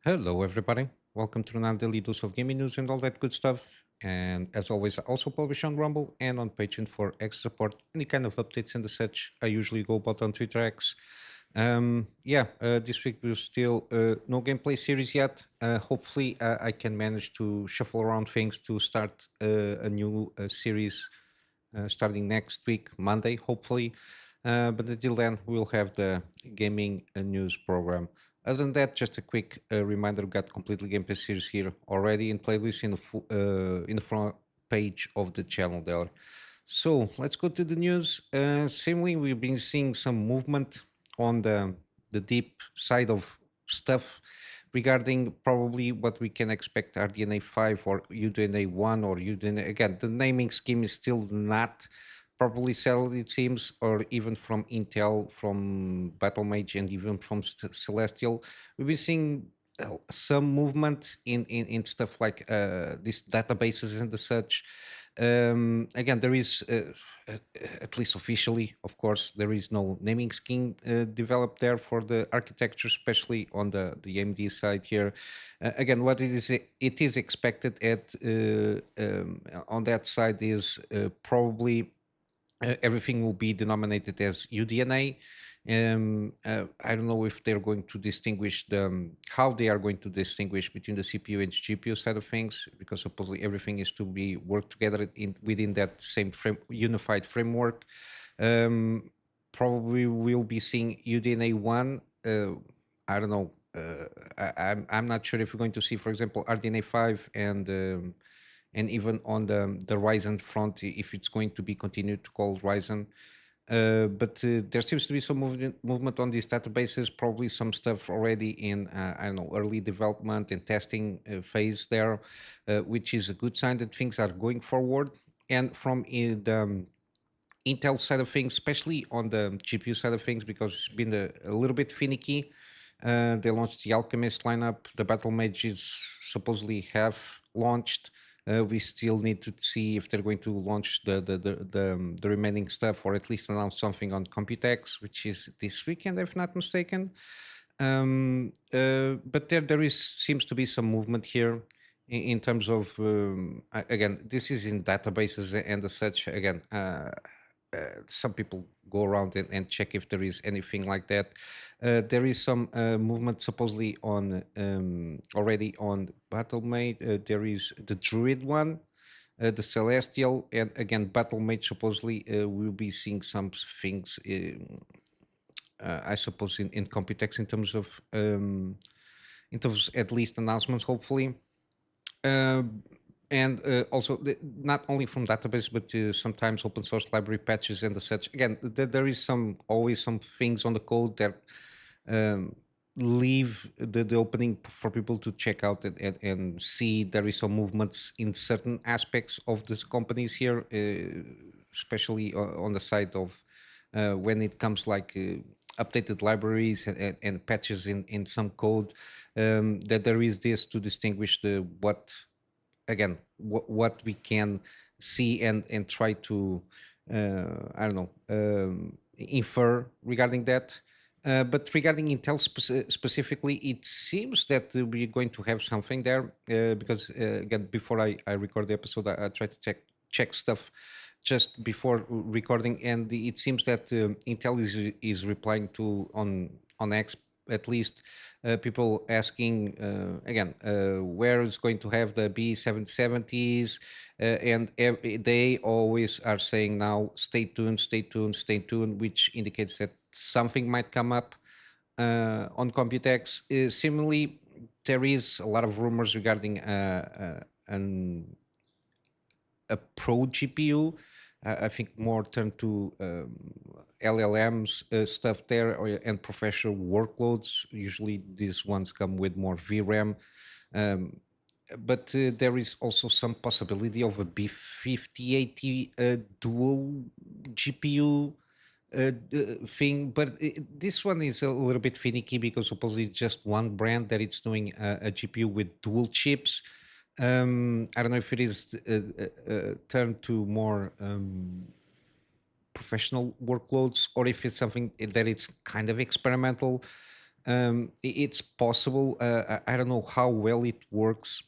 Hello, everybody. Welcome to another daily dose of gaming news and all that good stuff. And as always, I also publish on Rumble and on Patreon for extra support. Any kind of updates and the such, I usually go about on Twitter X. This week we're still no gameplay series yet. Hopefully, I can manage to shuffle around things to start a new series starting next week, Monday, hopefully. But until then, we'll have the gaming news program. Other than that, just a quick reminder: we got completely gameplay series here already in playlist in the front page of the channel there. So let's go to the news. Similarly, we've been seeing some movement on the deep side of stuff regarding probably what we can expect RDNA 5 or UDNA 1 or UDNA. Again, the naming scheme is still not properly settled, it seems, or even from Intel, from Battlemage, and even from Celestial. We've been seeing some movement in stuff like these databases and the such. Again, there is, uh, at least officially, of course, there is no naming scheme developed there for the architecture, especially on the AMD side here. Again, what it is expected at on that side is probably everything will be denominated as UDNA. I don't know if they're going to distinguish how they are going to distinguish between the CPU and GPU side of things, because supposedly everything is to be worked together within that same unified framework. Um, Probably we'll be seeing UDNA one. I don't know. I'm not sure if we're going to see, for example, RDNA 5 and even on the Ryzen front, if it's going to be continued to call Ryzen. But there seems to be some movement on these databases, probably some stuff already in, I don't know, early development and testing phase there, which is a good sign that things are going forward. And from the Intel side of things, especially on the GPU side of things, because it's been a little bit finicky. They launched the Alchemist lineup. The Battle Mages supposedly have launched. We still need to see if they're going to launch the remaining stuff, or at least announce something on Computex, which is this weekend, if not mistaken. But there is seems to be some movement here in terms of again, this is in databases and as such. Again, some people go around and check if there is anything like that. There is some movement supposedly on already on Battlemate. There is the Druid one, the Celestial, and again Battlemate supposedly will be seeing some things. I suppose in Computex in terms at least announcements, hopefully. Um, and also not only from database, but sometimes open source library patches and the such. Again, there is some always some things on the code that um, leave the opening for people to check out and see there is some movements in certain aspects of these companies here, especially on the side of when it comes like updated libraries and patches in some code, that there is this to distinguish the what again what we can see and try to I don't know infer regarding that. But regarding Intel specifically, it seems that we're going to have something there because again, before I record the episode, I try to check stuff just before recording, and it seems that Intel is replying to on X at least, people asking again where is going to have the B770s, and they always are saying now stay tuned, stay tuned, stay tuned, which indicates that something might come up on Computex. Similarly, there is a lot of rumors regarding a pro GPU. I think more turned to LLMs stuff there, and professional workloads. Usually, these ones come with more VRAM. Um, but there is also some possibility of a B5080 dual GPU thing. But this one is a little bit finicky because supposedly it's just one brand that it's doing a GPU with dual chips. I don't know if it is turned to more professional workloads or if it's something that it's kind of experimental. It's possible. I don't know how well it works,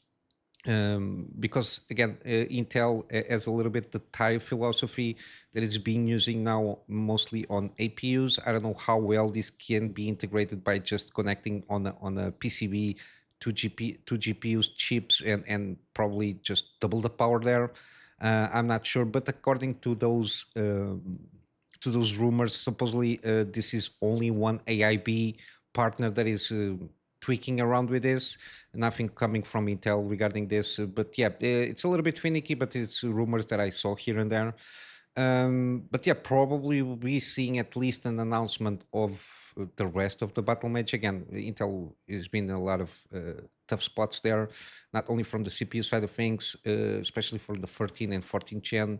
because again, Intel has a little bit the TIE philosophy that is being using now mostly on APUs. I don't know how well this can be integrated by just connecting on a PCB to GPUs chips and probably just double the power there. I'm not sure, but according to those rumors, supposedly this is only one AIB partner that is tweaking around with this. Nothing coming from Intel regarding this, but yeah, it's a little bit finicky. But it's rumors that I saw here and there. But yeah, probably we'll be seeing at least an announcement of the rest of the battle match. Again, Intel has been in a lot of tough spots there, not only from the CPU side of things, especially for the 13 and 14 gen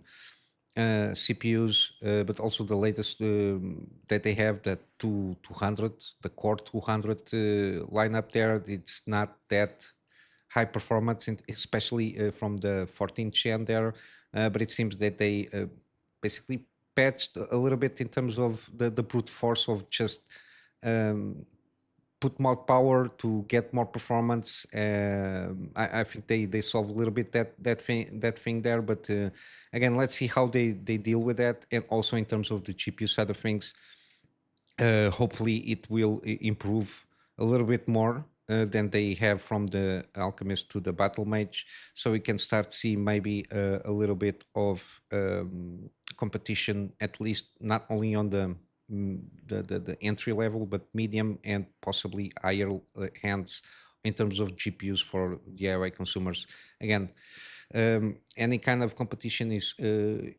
CPUs, but also the latest that they have, the 200, the Core 200 lineup there. It's not that high performance, especially from the 14th gen there. But it seems that they basically patched a little bit in terms of the brute force of just um, put more power to get more performance. I think they solve a little bit that thing there. But again, let's see how they deal with that, and also in terms of the GPU side of things. Hopefully, it will improve a little bit more than they have from the Alchemist to the Battle Mage, so we can start see maybe a little bit of competition, at least not only on the entry level, but medium and possibly higher hands in terms of GPUs for DIY consumers. Again, any kind of competition is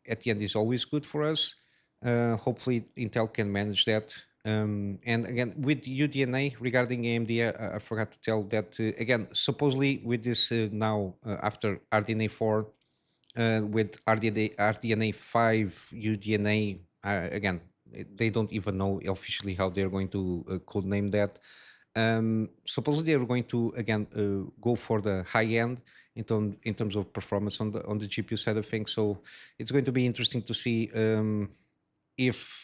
at the end is always good for us. Hopefully, Intel can manage that. And again, with UDNA regarding AMD, I forgot to tell that again, supposedly with this now after RDNA 4, with RDNA 5 UDNA, again, they don't even know officially how they're going to code name that. Supposedly, they're going to again go for the high end in terms of performance on the GPU side of things. So it's going to be interesting to see if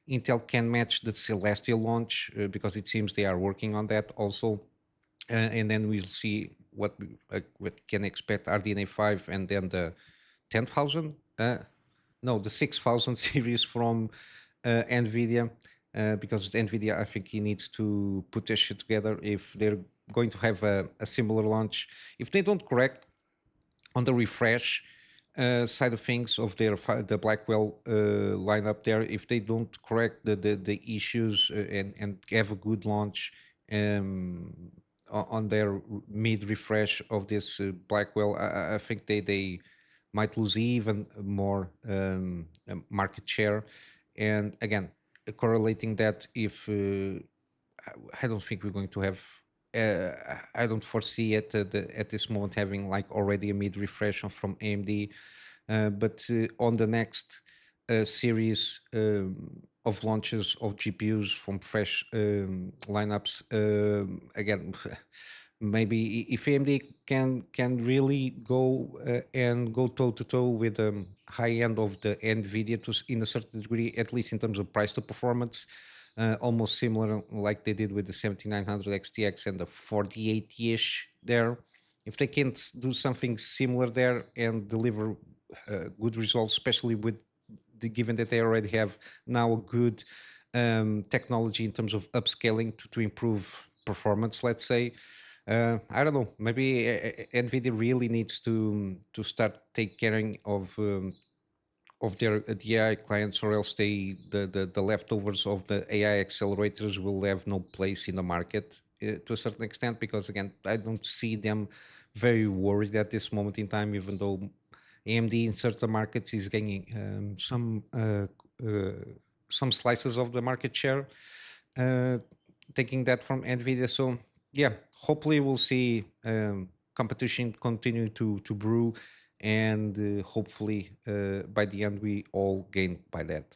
Intel can match the Celestial launch, because it seems they are working on that also. And then we'll see what can expect RDNA 5 and then the 10,000, no, the 6,000 series from NVIDIA, because NVIDIA, I think he needs to put this shit together if they're going to have a similar launch. If they don't correct on the refresh side of things of the Blackwell lineup there, if they don't correct the issues and have a good launch on their mid refresh of this Blackwell, I think they might lose even more market share. And again, correlating that, if I don't think we're going to have. I don't foresee at this moment having like already a mid refresh from AMD, but on the next series of launches of GPUs from fresh lineups, again, maybe if AMD can really go and go toe to toe with the high end of the NVIDIA in a certain degree, at least in terms of price to performance, almost similar like they did with the 7900 XTX and the 48-ish there. If they can't do something similar there and deliver good results, especially with given that they already have now a good technology in terms of upscaling to improve performance, let's say. I don't know. Maybe NVIDIA really needs to start take caring of their AI clients, or else the leftovers of the AI accelerators will have no place in the market to a certain extent. Because again, I don't see them very worried at this moment in time, even though AMD in certain markets is gaining some slices of the market share, uh, taking that from Nvidia. So yeah, hopefully we'll see competition continue to brew, and hopefully by the end we all gain by that.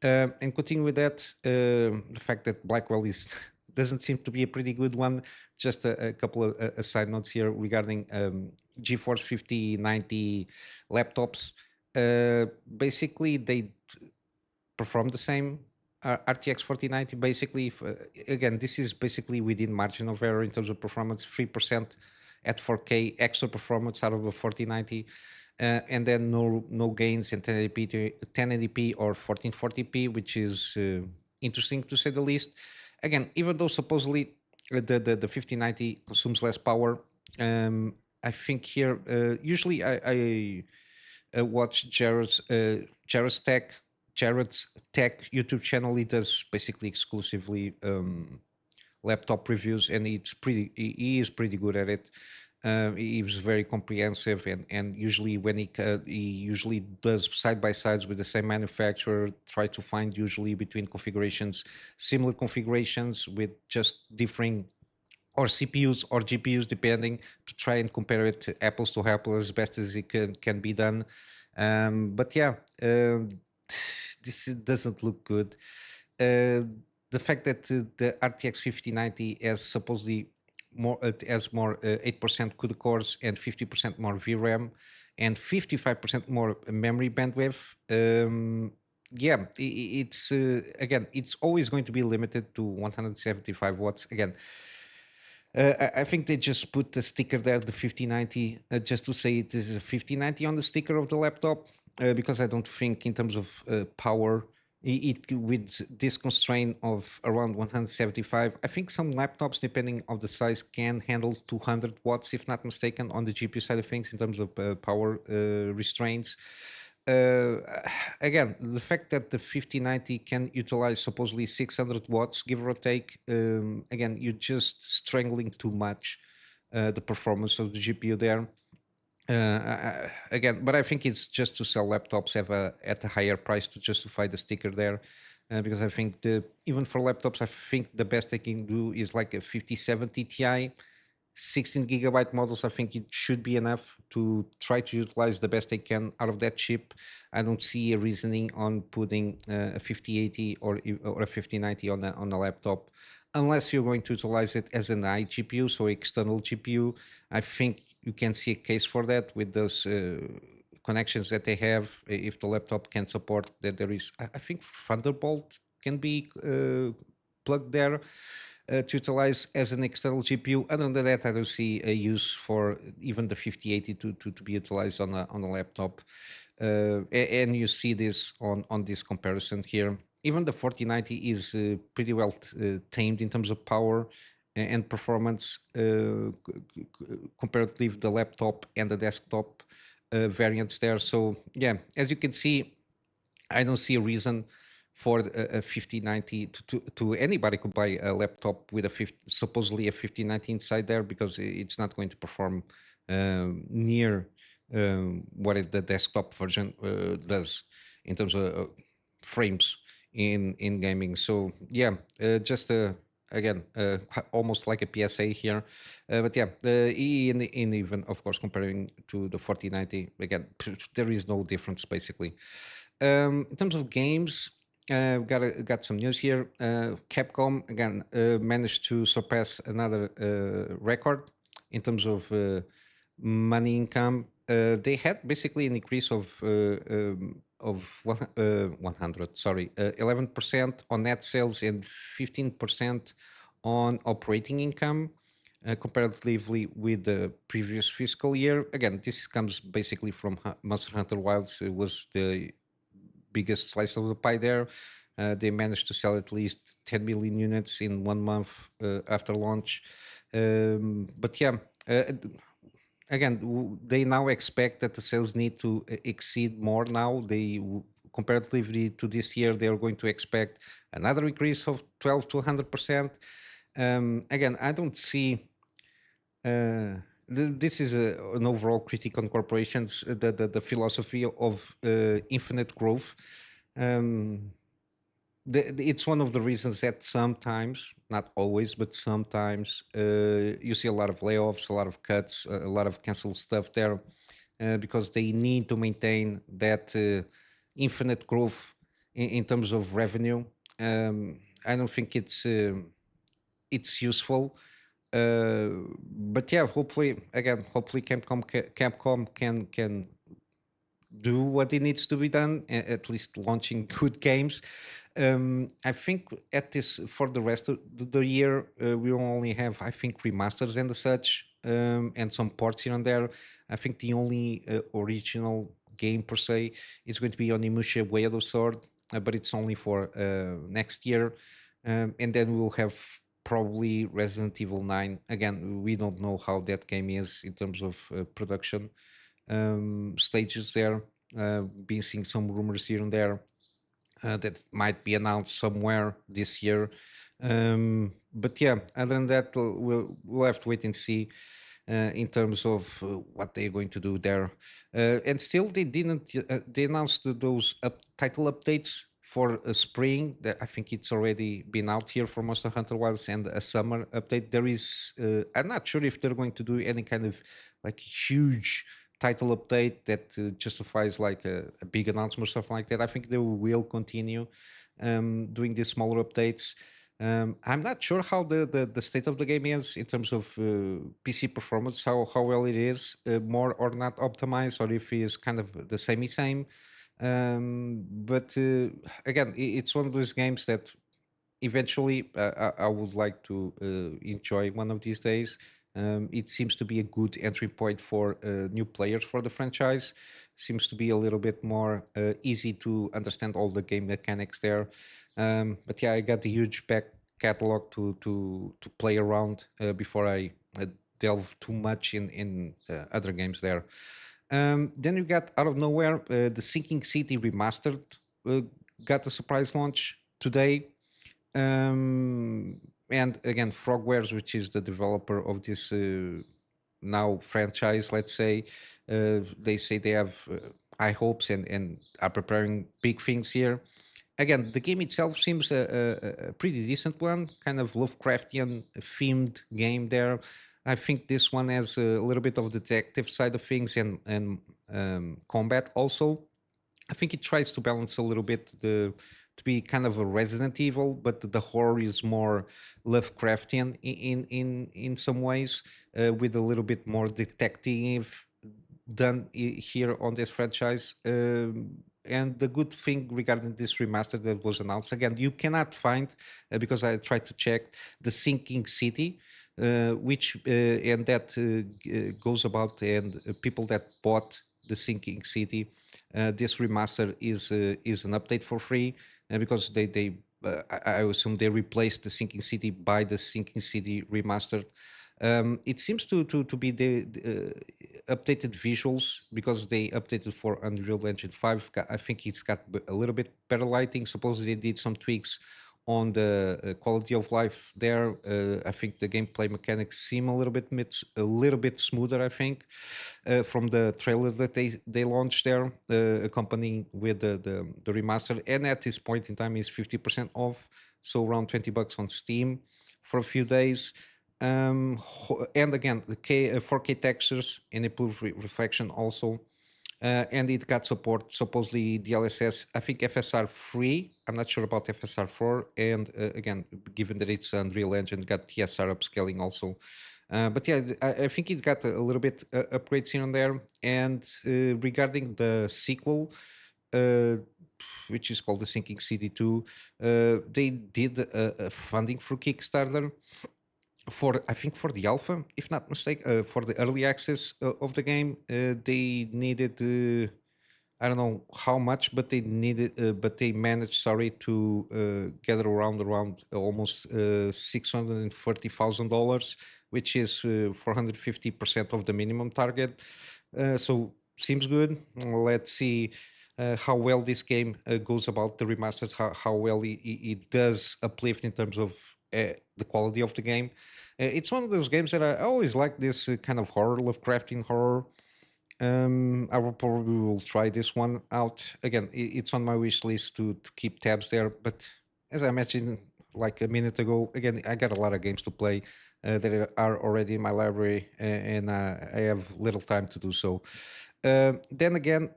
And continue with that, the fact that Blackwell is doesn't seem to be a pretty good one. Just a couple of side notes here regarding GeForce 5090 laptops. Basically, they perform the same. RTX 4090, basically, again, this is basically within margin of error in terms of performance, 3% at 4K extra performance out of a 4090, and then no gains in 1080p, 1080p or 1440p, which is interesting to say the least. Again, even though supposedly the 5090 consumes less power, I think here, usually I watch Jared's Tech YouTube channel. He does basically exclusively laptop reviews, and he is pretty good at it. He was very comprehensive, and usually when he usually does side by sides with the same manufacturer, try to find usually between configurations similar configurations with just differing or CPUs or GPUs, depending, to try and compare it to apples as best as it can be done. But yeah, this doesn't look good. Uh, the fact that the RTX 5090 has supposedly more has more 8% CUDA cores and 50% more VRAM and 55% more memory bandwidth. Yeah, it's again, it's always going to be limited to 175 watts. Again, I think they just put the sticker there, the 5090, just to say it is a 5090 on the sticker of the laptop, because I don't think in terms of power, with this constraint of around 175, I think some laptops, depending on the size, can handle 200 watts, if not mistaken, on the GPU side of things in terms of power restraints. uh, Again, the fact that the 5090 can utilize supposedly 600 watts, give or take, again, you're just strangling too much the performance of the GPU there. Again, but I think it's just to sell laptops at a higher price to justify the sticker there. Because I think even for laptops, I think the best they can do is like a 5070 Ti, 16 gigabyte models. I think it should be enough to try to utilize the best they can out of that chip. I don't see a reasoning on putting a 5080 or a 5090 on a laptop, unless you're going to utilize it as an iGPU, so external GPU. I think you can see a case for that with those connections that they have. If the laptop can support that, there is, I think Thunderbolt can be plugged there to utilize as an external GPU. Other than that, I don't see a use for even the 5080 to be utilized on a laptop. And you see this on this comparison here. Even the 4090 is pretty well tamed in terms of power and performance, comparatively with the laptop and the desktop variants there. So yeah, as you can see, I don't see a reason for a 5090 to anybody could buy a laptop with a 50, supposedly a 5090 inside there, because it's not going to perform near the desktop version does in terms of frames in gaming. So yeah, just again, almost like a PSA here. But yeah, in even, of course, comparing to the 4090, again, there is no difference basically. In terms of games, got some news here. Capcom again managed to surpass another record in terms of money income. They had basically an increase of 100, sorry, 11% on net sales and 15% on operating income, comparatively with the previous fiscal year. Again, this comes basically from Monster Hunter Wilds. It was the biggest slice of the pie there. They managed to sell at least 10 million units in 1 month after launch. But yeah, again, they now expect that the sales need to exceed more now. Comparatively to this year, they are going to expect another increase of 12 to 100%. Again, I don't see. This is an overall critique on corporations, the philosophy of infinite growth. Um, it's one of the reasons that sometimes, not always, but sometimes, you see a lot of layoffs, a lot of cuts, a lot of canceled stuff there, because they need to maintain that infinite growth in terms of revenue. I don't think it's useful. But yeah, hopefully, again, hopefully Capcom can do what it needs to be done, at least launching good games. I think at this for the rest of the year, we will only have, I think, remasters and such, and some ports here and there. I think the only original game per se is going to be Onimusha Way of the Sword, but it's only for next year. And then we'll have probably Resident Evil 9. Again, we don't know how that game is in terms of production stages there. Been seeing some rumors here and there that might be announced somewhere this year. But yeah, other than that, we'll have to wait and see in terms of what they're going to do there. And still, they didn't. They announced those title updates for spring. That I think it's already been out here for Monster Hunter Wilds, and a summer update. There is. I'm not sure if they're going to do any kind of like huge title update that justifies like a big announcement or something like that. I think they will continue doing these smaller updates. I'm not sure how the state of the game is in terms of PC performance, how well it is, more or not optimized, or if it is kind of the same. But again, it's one of those games that eventually I would like to enjoy one of these days. It seems to be a good entry point for new players for the franchise. Seems to be a little bit more easy to understand all the game mechanics there. But yeah, I got a huge back catalog to play around before I delve too much in other games there. Then you got out of nowhere the Sinking City Remastered got a surprise launch today. And again, Frogwares, which is the developer of this now franchise, let's they say they have high hopes and are preparing big things here. Again, the game itself seems a pretty decent one, kind of Lovecraftian themed game there. I think this one has a little bit of the detective side of things and combat also. I think it tries to balance a little bit the to be kind of a Resident Evil, but the horror is more Lovecraftian in some ways, with a little bit more detective done here on this franchise. And the good thing regarding this remaster that was announced, again, you cannot find because I tried to check the Sinking City, which and that goes about and people that bought the Sinking City. This remaster is an update for free because I assume they replaced the Sinking City by the Sinking City Remastered. It seems to be the updated visuals because they updated for Unreal Engine 5. I think it's got a little bit better lighting. Supposedly they did some tweaks on the quality of life there. I think the gameplay mechanics seem a little bit smoother. I think from the trailer that they launched there, accompanying with the remaster. And at this point in time, is 50% off, so around $20 on Steam for a few days. And again, the 4K textures and improved reflection also. And it got support supposedly DLSS, I think FSR 3. I'm not sure about FSR 4. And again, given that it's Unreal Engine, got TSR upscaling also. But yeah, I think it got a little bit upgrades here and there. And regarding the sequel, uh, which is called the Sinking City 2, they did a funding for Kickstarter for I think for the alpha, if not mistake, for the early access of the game. They needed I don't know how much, but but they managed, sorry, to gather around almost $640,000, which is 450% of the minimum target. So seems good. Let's see how well this game goes about the remasters, how well it does uplift in terms of the quality of the game. It's one of those games that I always like this kind of horror, Lovecraftian horror. I will probably will try this one out again. It's on my wish list to keep tabs there. But as I mentioned like a minute ago, again, I got a lot of games to play that are already in my library, and I have little time to do so. Then again,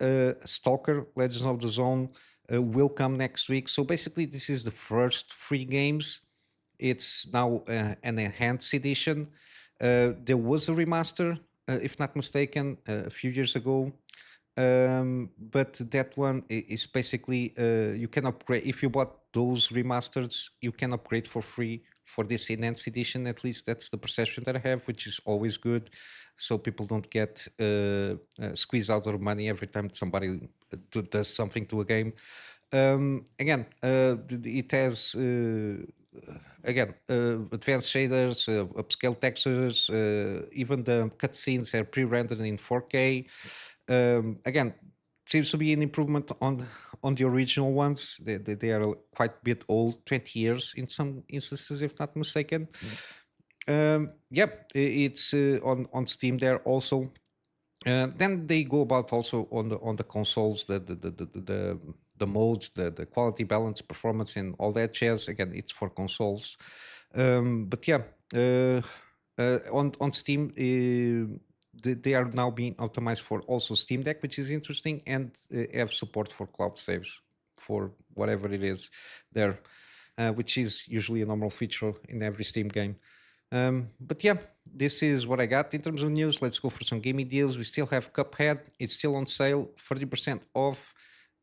Stalker: Legends of the Zone will come next week. So basically, this is the first free games. It's now an enhanced edition. There was a remaster, if not mistaken, a few years ago. But that one is basically you can upgrade if you bought those remasters. You can upgrade for free for this enhanced edition. At least that's the perception that I have, which is always good, so people don't get squeezed out of money every time somebody does something to a game. Again, it has again advanced shaders, upscale textures, even the cutscenes are pre-rendered in 4K. Again, seems to be an improvement on the original ones. They are quite a bit old, 20 years in some instances, if not mistaken. Yeah, it's on Steam there also. Then they go about also on the consoles, the modes, the quality balance, performance, and all that jazz. Again, it's for consoles. But yeah, on Steam, they are now being optimized for also Steam Deck, which is interesting, and have support for cloud saves for whatever it is there, which is usually a normal feature in every Steam game. But yeah, this is what I got in terms of news. Let's go for some gaming deals. We still have Cuphead. It's still on sale, 30% off.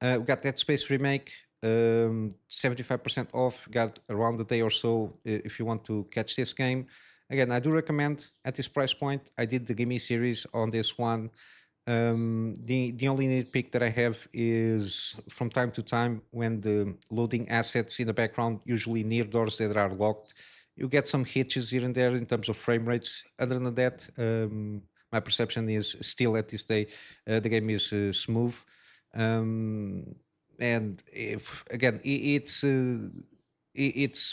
We got Dead Space Remake, 75% off. Got around a day or so if you want to catch this game. Again, I do recommend at this price point. I did the Gimme series on this one. The only nitpick that I have is from time to time when the loading assets in the background, usually near doors that are locked, you get some hitches here and there in terms of frame rates. Other than that, my perception is still at this day the game is smooth. And if again, it's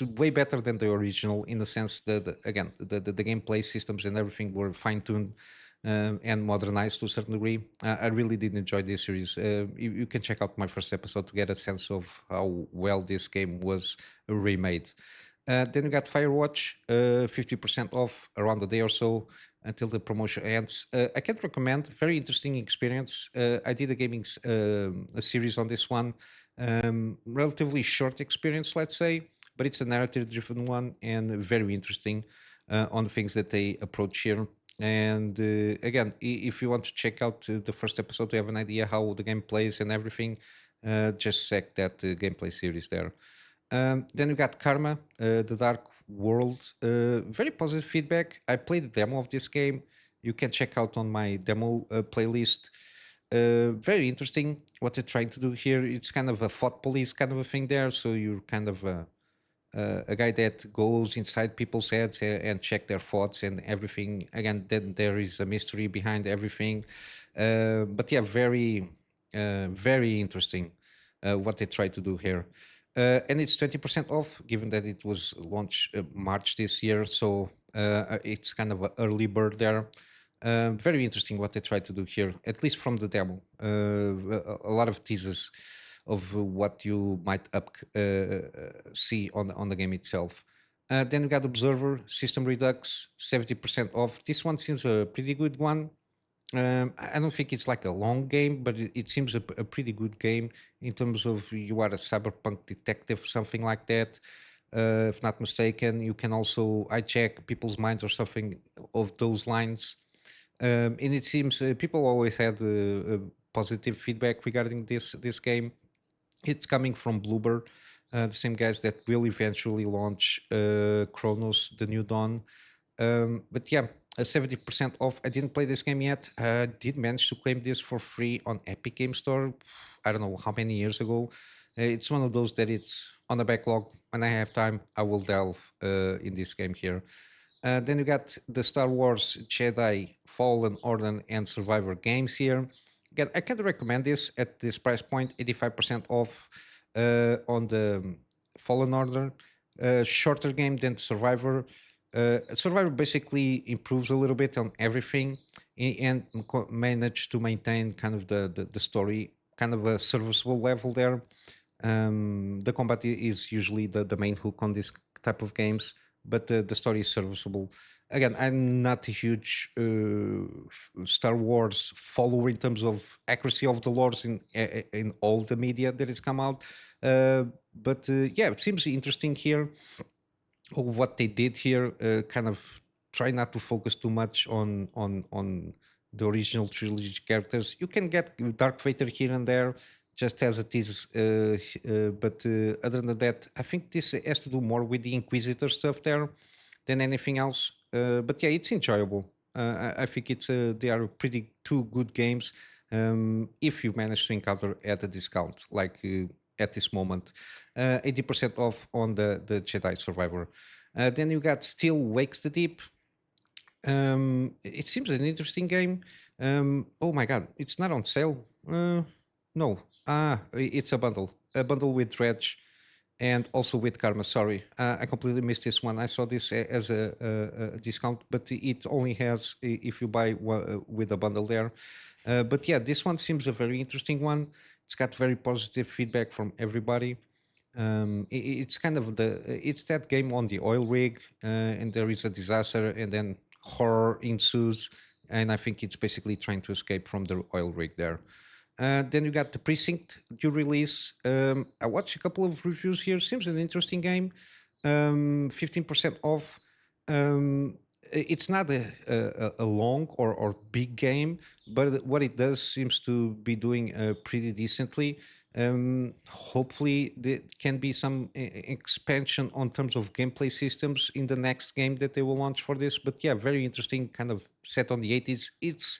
way better than the original in the sense that again the gameplay systems and everything were fine tuned and modernized to a certain degree. I really did enjoy this series. You can check out my first episode to get a sense of how well this game was remade. Then we got Firewatch, 50% off around a day or so until the promotion ends. I can recommend, very interesting experience. I did a series on this one, relatively short experience, let's say, but it's a narrative-driven one and very interesting on the things that they approach here. And again, if you want to check out the first episode to have an idea how the game plays and everything, just check that gameplay series there. Then we got Karma, the Dark World. Very positive feedback. I played the demo of this game. You can check out on my demo playlist. Very interesting what they're trying to do here. It's kind of a thought police kind of a thing there. So you're kind of a guy that goes inside people's heads and check their thoughts and everything. Again, then there is a mystery behind everything. But yeah, very interesting what they try to do here. And it's 20% off, given that it was launched March this year. So it's kind of an early bird there. Very interesting what they try to do here, at least from the demo. A lot of teasers of what you might see on the game itself. Then we got Observer, System Redux, 70% off. This one seems a pretty good one. I don't think it's like a long game, but it seems a pretty good game in terms of you are a cyberpunk detective, something like that. If not mistaken, you can also hijack people's minds or something of those lines. And it seems people always had positive feedback regarding this game. It's coming from Bloober, the same guys that will eventually launch Chronos: The New Dawn. But yeah, 70% off. I didn't play this game yet. Did manage to claim this for free on Epic Game Store. I don't know how many years ago. It's one of those that it's on the backlog. When I have time, I will delve in this game here. Then you got the Star Wars Jedi Fallen Order and Survivor games here. Again, I can recommend this at this price point, 85% off on the Fallen Order. Shorter game than Survivor. Survivor basically improves a little bit on everything and managed to maintain kind of the story, kind of a serviceable level there. The combat is usually the main hook on this type of games, but the story is serviceable. Again, I'm not a huge Star Wars follower in terms of accuracy of the lores in all the media that has come out, but yeah, it seems interesting here. What they did here, kind of try not to focus too much on the original Trilogy characters. You can get Dark Vader here and there, just as it is. But other than that, I think this has to do more with the Inquisitor stuff there than anything else. But yeah, it's enjoyable. I think they are pretty two good games if you manage to encounter at a discount, like at this moment, 80% off on the Jedi Survivor. Then you got Still Wakes the Deep. It seems an interesting game. Oh my god, it's not on sale. No, it's a bundle with Dredge, and also with Karma. Sorry, I completely missed this one. I saw this as a discount, but it only has if you buy with a bundle there. But yeah, this one seems a very interesting one. It's got very positive feedback from everybody. It's kind of it's that game on the oil rig, and there is a disaster, and then horror ensues, and I think it's basically trying to escape from the oil rig there. Then you got the Precinct due release. I watched a couple of reviews here. Seems an interesting game. 15% off. It's not a long or big game, but what it does seems to be doing pretty decently. Hopefully, there can be some expansion on terms of gameplay systems in the next game that they will launch for this. But yeah, very interesting, kind of set on the 80s. It's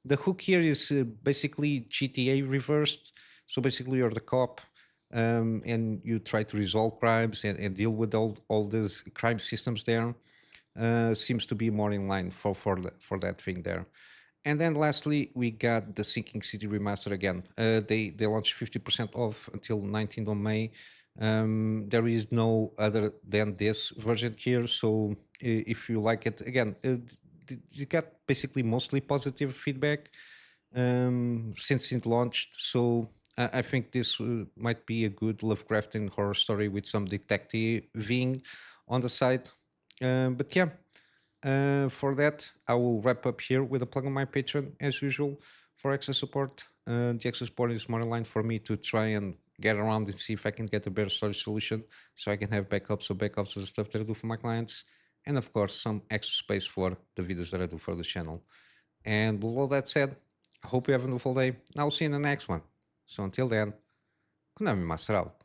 the hook here is basically GTA reversed. So basically, you're the cop, and you try to resolve crimes and deal with all these crime systems there. Seems to be more in line for that thing there. And then lastly, we got the Sinking City Remaster again. They launched 50% off until 19th of May. There is no other than this version here. So if you like it, again, you got basically mostly positive feedback since it launched. So I think this might be a good Lovecraftian horror story with some detectiving on the side. But yeah, for that, I will wrap up here with a plug on my Patreon as usual for access support. The access support is more aligned for me to try and get around and see if I can get a better storage solution so I can have backups of the stuff that I do for my clients. And of course, some extra space for the videos that I do for the channel. And with all that said, I hope you have a wonderful day. And I'll see you in the next one. So until then, Kunamy Master out.